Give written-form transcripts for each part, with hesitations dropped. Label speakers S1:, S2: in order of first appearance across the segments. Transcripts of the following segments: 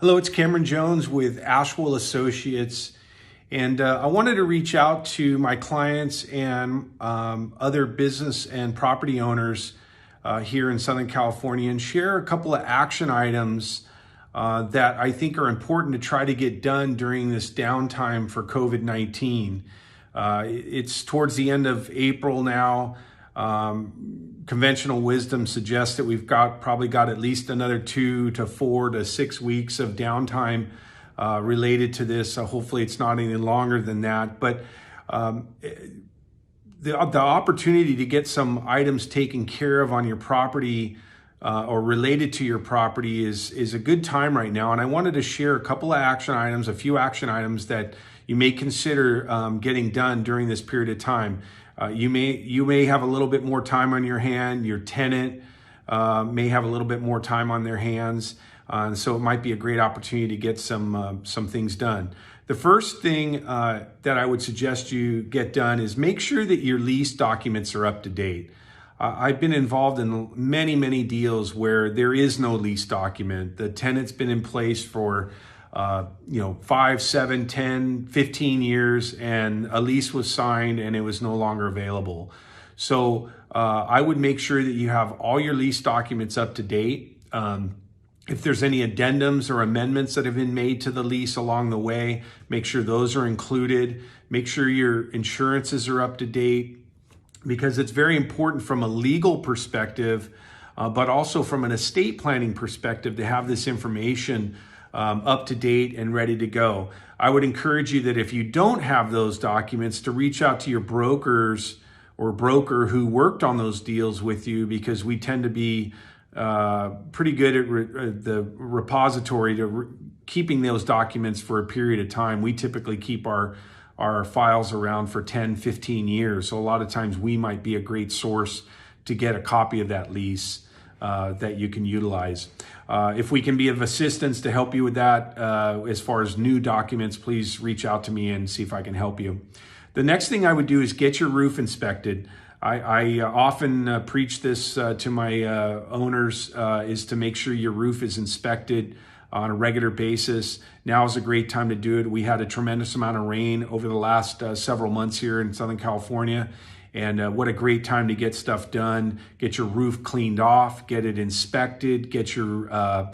S1: Hello, it's Cameron Jones with Ashwell Associates, and I wanted to reach out to my clients and other business and property owners here in Southern California and share a couple of action items that I think are important to try to get done during this downtime for COVID-19. It's towards the end of April now. Conventional wisdom suggests that we've probably got at least another 2 to 4 to 6 weeks of downtime related to this. Hopefully it's not any longer than that. But the opportunity to get some items taken care of on your property or related to your property is a good time right now. And I wanted to share a couple of action items, a few action items that you may consider getting done during this period of time. You may have a little bit more time on your hand. Your tenant may have a little bit more time on their hands. And so it might be a great opportunity to get some things done. The first thing that I would suggest you get done is make sure that your lease documents are up to date. I've been involved in many deals where there is no lease document. The tenant's been in place for 5, 7, 10, 15 years, and a lease was signed and it was no longer available. So I would make sure that you have all your lease documents up to date. If there's any addendums or amendments that have been made to the lease along the way, make sure those are included. Make sure your insurances are up to date, because it's very important from a legal perspective, but also from an estate planning perspective to have this information up to date and ready to go. I would encourage you that if you don't have those documents, to reach out to your brokers or broker who worked on those deals with you, because we tend to be pretty good at the repository to keeping those documents for a period of time. We typically keep our files around for 10, 15 years. So a lot of times we might be a great source to get a copy of that lease that you can utilize. If we can be of assistance to help you with that, as far as new documents, please reach out to me and see if I can help you. The next thing I would do is get your roof inspected. I often preach this to my owners, is to make sure your roof is inspected on a regular basis. Now is a great time to do it. We had a tremendous amount of rain over the last several months here in Southern California. And what a great time to get stuff done. Get your roof cleaned off, get it inspected, get your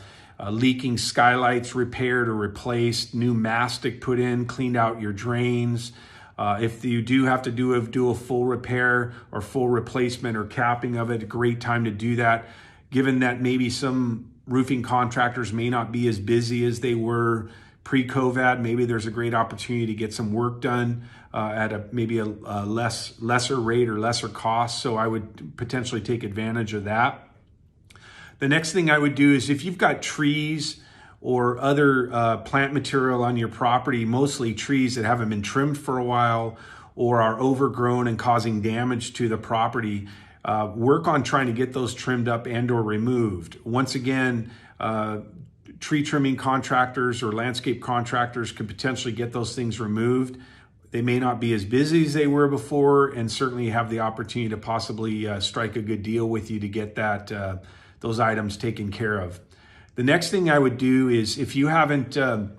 S1: leaking skylights repaired or replaced, new mastic put in, cleaned out your drains. If you do have to do a full repair or full replacement or capping of it, a great time to do that. Given that maybe some roofing contractors may not be as busy as they were pre-COVID, maybe there's a great opportunity to get some work done at maybe a lesser rate or lesser cost. So I would potentially take advantage of that. The next thing I would do is, if you've got trees or other plant material on your property, mostly trees that haven't been trimmed for a while or are overgrown and causing damage to the property, work on trying to get those trimmed up and or removed. Once again, tree trimming contractors or landscape contractors could potentially get those things removed. They may not be as busy as they were before, and certainly have the opportunity to possibly strike a good deal with you to get those items taken care of. The next thing I would do is, if you haven't done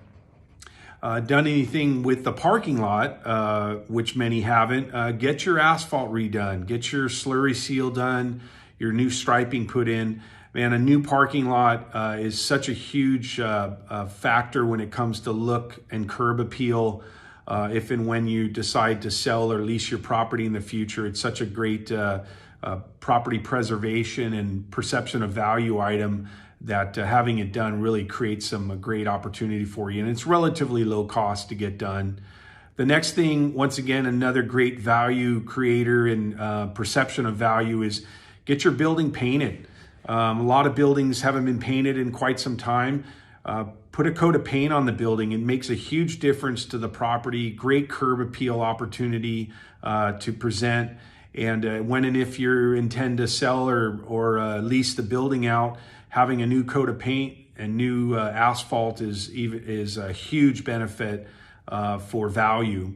S1: anything with the parking lot, which many haven't, get your asphalt redone, get your slurry seal done, your new striping put in. Man, a new parking lot is such a huge factor when it comes to look and curb appeal. If and when you decide to sell or lease your property in the future, it's such a great property preservation and perception of value item that having it done really creates some great opportunity for you. And it's relatively low cost to get done. The next thing, once again, another great value creator and perception of value is get your building painted. A lot of buildings haven't been painted in quite some time. Put a coat of paint on the building. It makes a huge difference to the property. Great curb appeal opportunity to present. And when and if you intend to sell or lease the building out, having a new coat of paint and new asphalt is a huge benefit for value.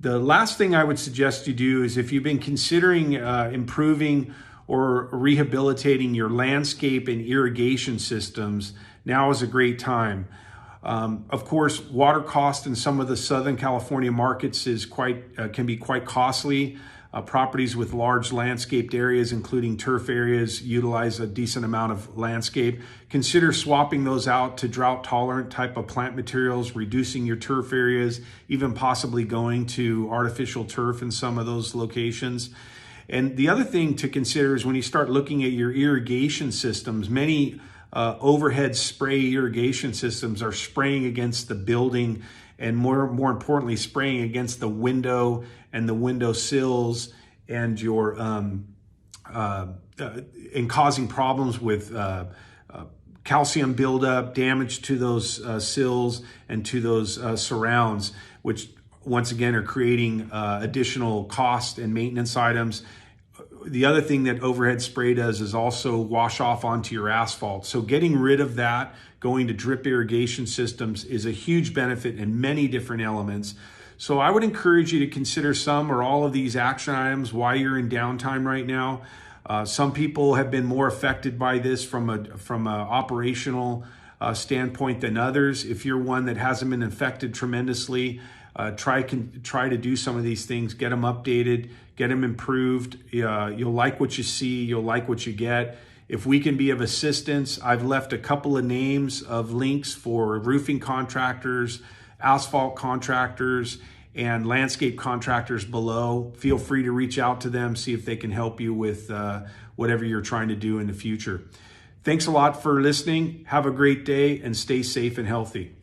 S1: The last thing I would suggest you do is, if you've been considering improving or rehabilitating your landscape and irrigation systems, now is a great time. Of course, water cost in some of the Southern California markets is can be quite costly. Properties with large landscaped areas, including turf areas, utilize a decent amount of landscape. Consider swapping those out to drought-tolerant type of plant materials, reducing your turf areas, even possibly going to artificial turf in some of those locations. And the other thing to consider is when you start looking at your irrigation systems, many overhead spray irrigation systems are spraying against the building, and more importantly, spraying against the window and the window sills, and your and causing problems with calcium buildup, damage to those sills and to those surrounds, which once again are creating additional cost and maintenance items. The other thing that overhead spray does is also wash off onto your asphalt. So getting rid of that, going to drip irrigation systems, is a huge benefit in many different elements. So I would encourage you to consider some or all of these action items while you're in downtime right now. Some people have been more affected by this from a operational standpoint than others. If you're one that hasn't been affected tremendously, try to do some of these things, get them updated, get them improved. You'll like what you see, you'll like what you get. If we can be of assistance, I've left a couple of names of links for roofing contractors, asphalt contractors, and landscape contractors below. Feel free to reach out to them, see if they can help you with whatever you're trying to do in the future. Thanks a lot for listening. Have a great day and stay safe and healthy.